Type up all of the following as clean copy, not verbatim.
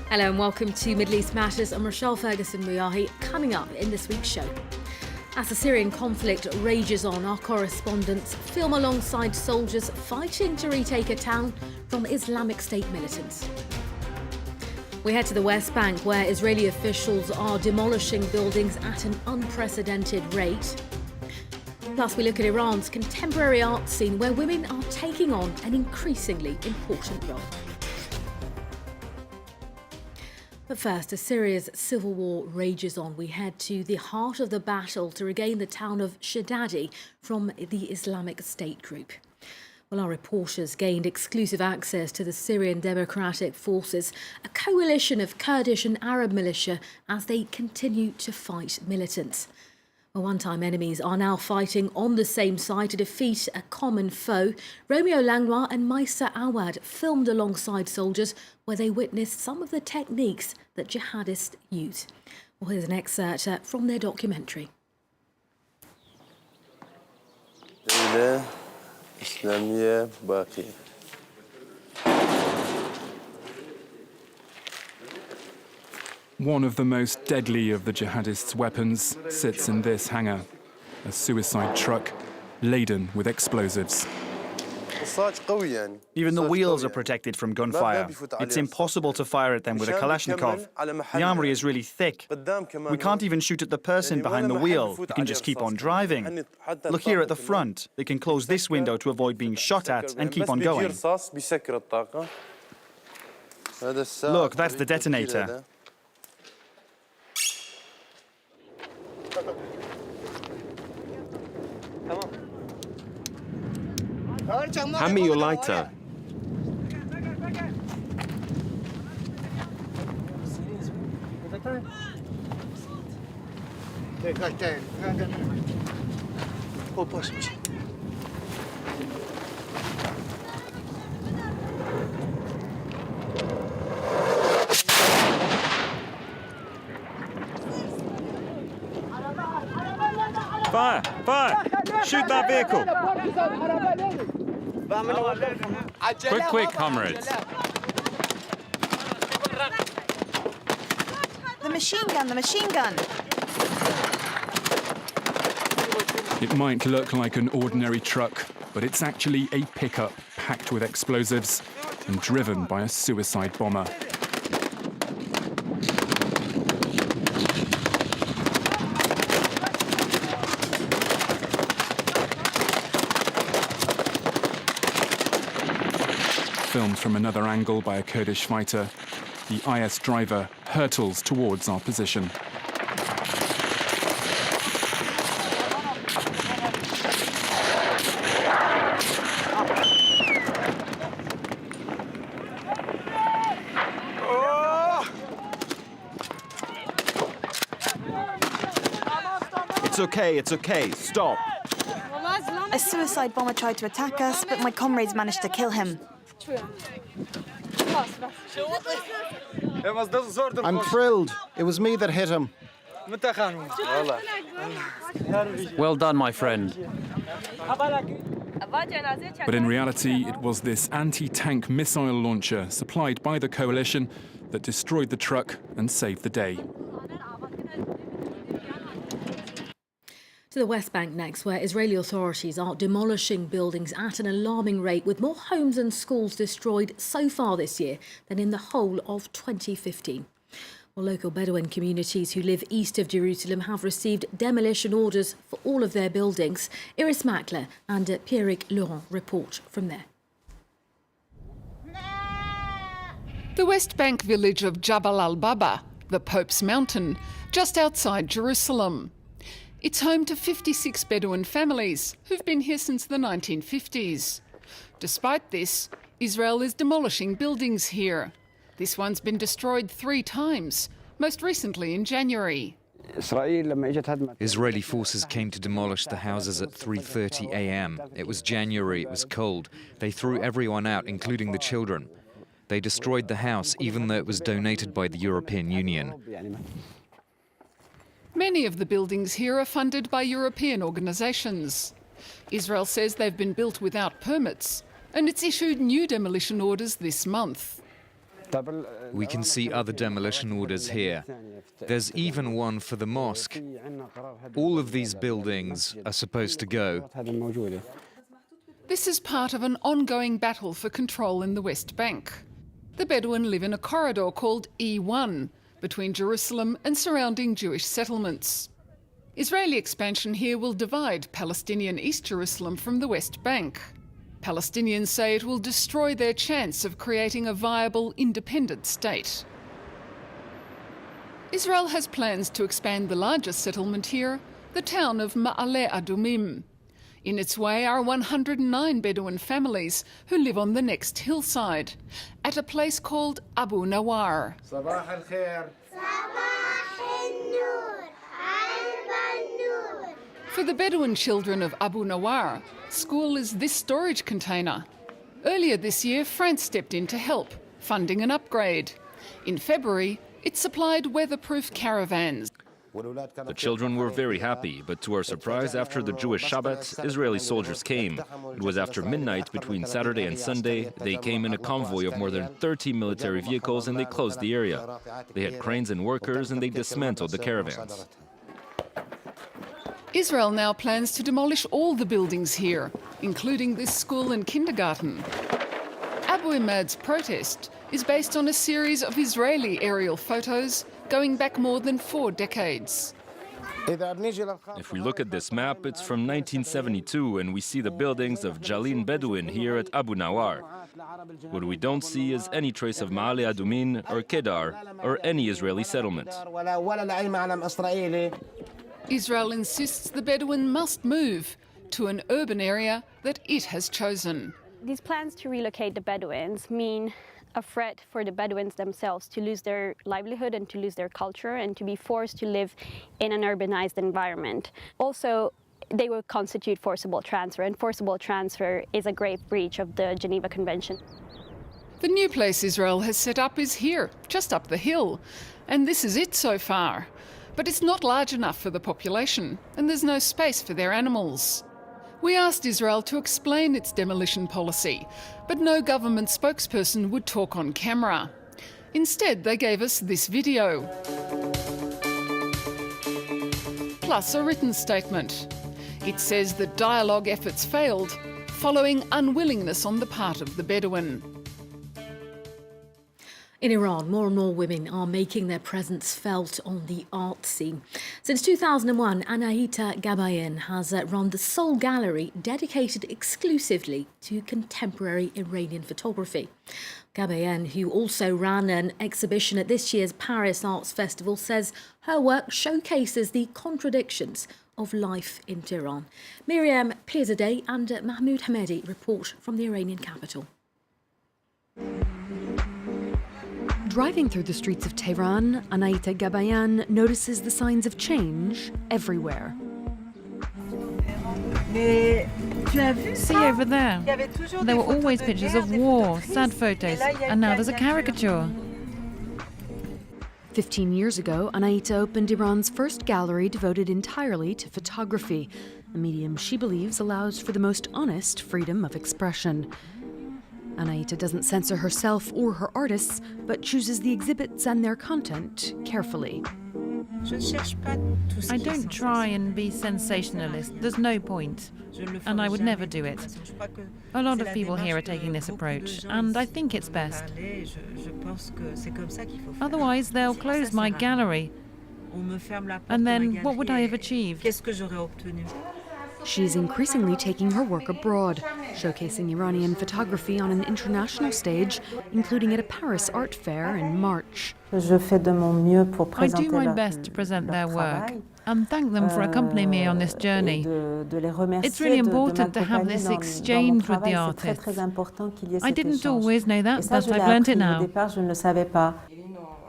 Hello and welcome to Middle East Matters. I'm Rochelle Ferguson-Muyahi. Coming up in this week's show. As the Syrian conflict rages on, our correspondents film alongside soldiers fighting to retake a town from Islamic State militants. We head to the West Bank, where Israeli officials are demolishing buildings at an unprecedented rate. Plus, we look at Iran's contemporary art scene, where women are taking on an increasingly important role. But first, as Syria's civil war rages on, we head to the heart of the battle to regain the town of Shaddadi from the Islamic State group. Well, our reporters gained exclusive access to the Syrian Democratic Forces, a coalition of Kurdish and Arab militia, as they continue to fight militants. Well, one-time enemies are now fighting on the same side to defeat a common foe. Romeo Langlois and Maisa Awad filmed alongside soldiers where they witnessed some of the techniques that jihadists use. Well, here's an excerpt from their documentary. One of the most deadly of the jihadists' weapons sits in this hangar, a suicide truck laden with explosives. Even the wheels are protected from gunfire. It's impossible to fire at them with a Kalashnikov. The armory is really thick. We can't even shoot at the person behind the wheel. We can just keep on driving. Look here at the front. They can close this window to avoid being shot at and keep on going. Look, that's the detonator. Hand me your lighter. Fire! Fire! Shoot that vehicle! Quick, comrades. The machine gun. It might look like an ordinary truck, but it's actually a pickup packed with explosives and driven by a suicide bomber. Filmed from another angle by a Kurdish fighter, the IS driver hurtles towards our position. It's okay, stop. A suicide bomber tried to attack us, but my comrades managed to kill him. I'm thrilled. It was me that hit him. Well done, my friend. But in reality, it was this anti-tank missile launcher supplied by the coalition that destroyed the truck and saved the day. To the West Bank next, where Israeli authorities are demolishing buildings at an alarming rate, with more homes and schools destroyed so far this year than in the whole of 2015. Well, local Bedouin communities who live east of Jerusalem have received demolition orders for all of their buildings. Iris Mackler and Pierrick Laurent report from there. The West Bank village of Jabal al-Baba, the Pope's Mountain, just outside Jerusalem. It's home to 56 Bedouin families who've been here since the 1950s. Despite this, Israel is demolishing buildings here. This one's been destroyed 3 times, most recently in January. Israeli forces came to demolish the houses at 3:30 a.m. It was January, it was cold. They threw everyone out, including the children. They destroyed the house, even though it was donated by the European Union. Many of the buildings here are funded by European organisations. Israel says they've been built without permits, and it's issued new demolition orders this month. We can see other demolition orders here. There's even one for the mosque. All of these buildings are supposed to go. This is part of an ongoing battle for control in the West Bank. The Bedouin live in a corridor called E1 between Jerusalem and surrounding Jewish settlements. Israeli expansion here will divide Palestinian East Jerusalem from the West Bank. Palestinians say it will destroy their chance of creating a viable, independent state. Israel has plans to expand the largest settlement here, the town of Ma'ale Adumim. In its way are 109 Bedouin families who live on the next hillside, at a place called Abu Nawar. For the Bedouin children of Abu Nawar, school is this storage container. Earlier this year, France stepped in to help, funding an upgrade. In February, it supplied weatherproof caravans. The children were very happy, but to our surprise, after the Jewish Shabbat, Israeli soldiers came. It was after midnight between Saturday and Sunday. They came in a convoy of more than 30 military vehicles and they closed the area. They had cranes and workers and they dismantled the caravans. Israel now plans to demolish all the buildings here, including this school and kindergarten. Abu Imad's protest is based on a series of Israeli aerial photos going back more than 4 decades. If we look at this map, it's from 1972 and we see the buildings of Jalin Bedouin here at Abu Nawar. What we don't see is any trace of Ma'ale Adumin or Kedar or any Israeli settlement. Israel insists the Bedouin must move to an urban area that it has chosen. These plans to relocate the Bedouins mean a threat for the Bedouins themselves to lose their livelihood and to lose their culture and to be forced to live in an urbanized environment. Also, they will constitute forcible transfer, and forcible transfer is a grave breach of the Geneva Convention. The new place Israel has set up is here, just up the hill, and this is it so far. But it's not large enough for the population, and there's no space for their animals. We asked Israel to explain its demolition policy, but no government spokesperson would talk on camera. Instead, they gave us this video, plus a written statement. It says that dialogue efforts failed, following unwillingness on the part of the Bedouin. In Iran, more and more women are making their presence felt on the art scene. Since 2001, Anahita Gabayan has run the sole gallery dedicated exclusively to contemporary Iranian photography. Gabayan, who also ran an exhibition at this year's Paris Arts Festival, says her work showcases the contradictions of life in Tehran. Miriam Plezadeh and Mahmoud Hamedi report from the Iranian capital. Driving through the streets of Tehran, Anahita Gabayan notices the signs of change everywhere. See over there? There were always pictures of war, sad photos, and now there's a caricature. 15 years ago, Anahita opened Iran's first gallery devoted entirely to photography, a medium she believes allows for the most honest freedom of expression. Anahita doesn't censor herself or her artists, but chooses the exhibits and their content carefully. I don't try and be sensationalist. There's no point. And I would never do it. A lot of people here are taking this approach, and I think it's best. Otherwise, they'll close my gallery. And then what would I have achieved? She's increasingly taking her work abroad, showcasing Iranian photography on an international stage, including at a Paris art fair in March. I do my best to present their work and thank them for accompanying me on this journey. It's really important to have this exchange with the artists. I didn't always know that, but I've learned it now.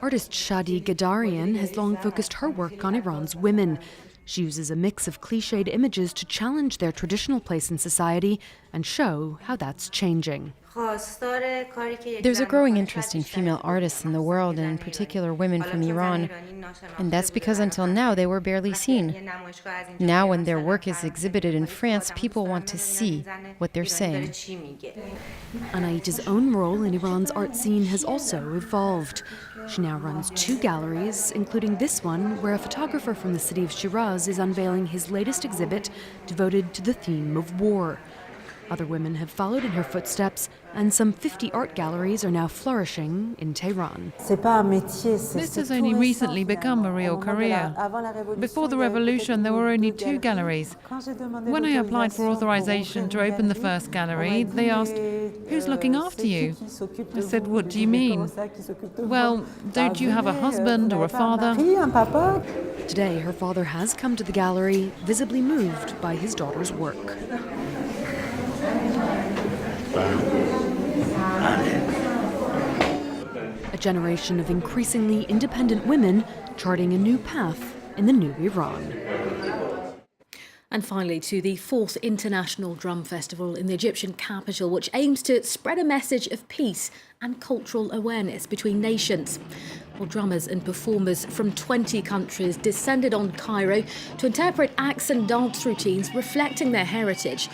Artist Shadi Gadarian has long focused her work on Iran's women. She uses a mix of cliched images to challenge their traditional place in society and show how that's changing. There's a growing interest in female artists in the world, and in particular women from Iran. And that's because until now they were barely seen. Now when their work is exhibited in France, people want to see what they're saying. Anaïta's own role in Iran's art scene has also evolved. She now runs 2 galleries, including this one, where a photographer from the city of Shiraz is unveiling his latest exhibit devoted to the theme of war. Other women have followed in her footsteps, and some 50 art galleries are now flourishing in Tehran. This has only recently become a real career. Before the revolution, there were only 2 galleries. When I applied for authorization to open the first gallery, they asked, "Who's looking after you?" I said, "What do you mean?" "Well, don't you have a husband or a father?" Today, her father has come to the gallery, visibly moved by his daughter's work. A generation of increasingly independent women charting a new path in the new Iran. And finally, to the 4th International Drum Festival in the Egyptian capital, which aims to spread a message of peace and cultural awareness between nations. Well, drummers and performers from 20 countries descended on Cairo to interpret acts and dance routines reflecting their heritage.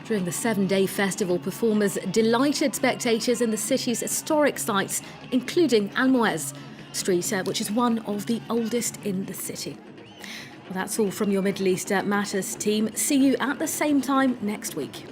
During the 7-day festival, performers delighted spectators in the city's historic sites, including Al-Muez Street, which is one of the oldest in the city. Well, that's all from your Middle East Matters team. See you at the same time next week.